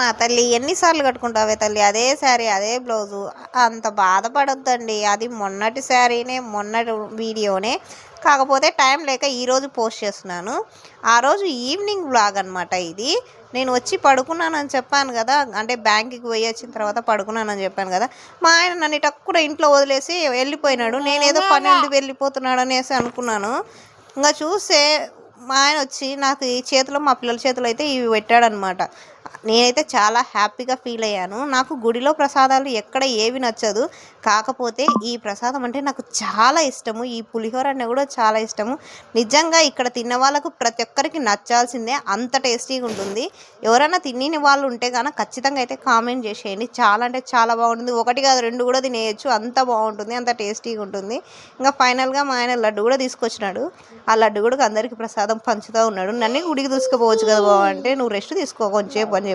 అమ్మ తల్లి ఎన్నిసార్లు కట్టుకుంటావే తల్లి అదే శారీ అదే బ్లౌజు అంత బాధపడొద్దండి. అది మొన్నటి శారీనే మొన్నటి వీడియోనే, కాకపోతే టైం లేక ఈరోజు పోస్ట్ చేస్తున్నాను. ఆ రోజు ఈవినింగ్ వ్లాగ్ అనమాట ఇది. నేను వచ్చి పడుకున్నానని చెప్పాను కదా, అంటే బ్యాంక్కి పోయి వచ్చిన తర్వాత పడుకున్నానని చెప్పాను కదా. మా ఆయన నన్ను టక్కున ఇంట్లో వదిలేసి వెళ్ళిపోయినాడు. నేనేదో పని ఉండి వెళ్ళిపోతున్నాడు అనేసి అనుకున్నాను. ఇంకా చూస్తే మా ఆయన వచ్చి నాకు ఈ చేతిలో, మా పిల్లల చేతిలో అయితే ఇవి పెట్టాడనమాట. నేనైతే చాలా హ్యాపీగా ఫీల్ అయ్యాను. నాకు గుడిలో ప్రసాదాలు ఎక్కడ ఏవి నచ్చదు, కాకపోతే ఈ ప్రసాదం అంటే నాకు చాలా ఇష్టము. ఈ పులిహోర అంటే కూడా చాలా ఇష్టము. నిజంగా ఇక్కడ తిన్న వాళ్ళకు ప్రతి ఒక్కరికి నచ్చాల్సిందే, అంత టేస్టీగా ఉంటుంది. ఎవరైనా తిని వాళ్ళు ఉంటే కనుక ఖచ్చితంగా అయితే కామెంట్ చేసేయండి. చాలా అంటే చాలా బాగుంటుంది. ఒకటి కాదు రెండు కూడా తినేయచ్చు, అంత బాగుంటుంది, అంత టేస్టీగా ఉంటుంది. ఇంకా ఫైనల్గా మా ఆయన లడ్డు కూడా తీసుకొచ్చినాడు. ఆ లడ్డు కూడా అందరికీ ప్రసాదం పంచుతూ ఉన్నాడు. నన్ను గుడికి తీసుకుపోవచ్చు కదా బావ అంటే, నువ్వు రెస్ట్ తీసుకో కొంచెంసేపు అని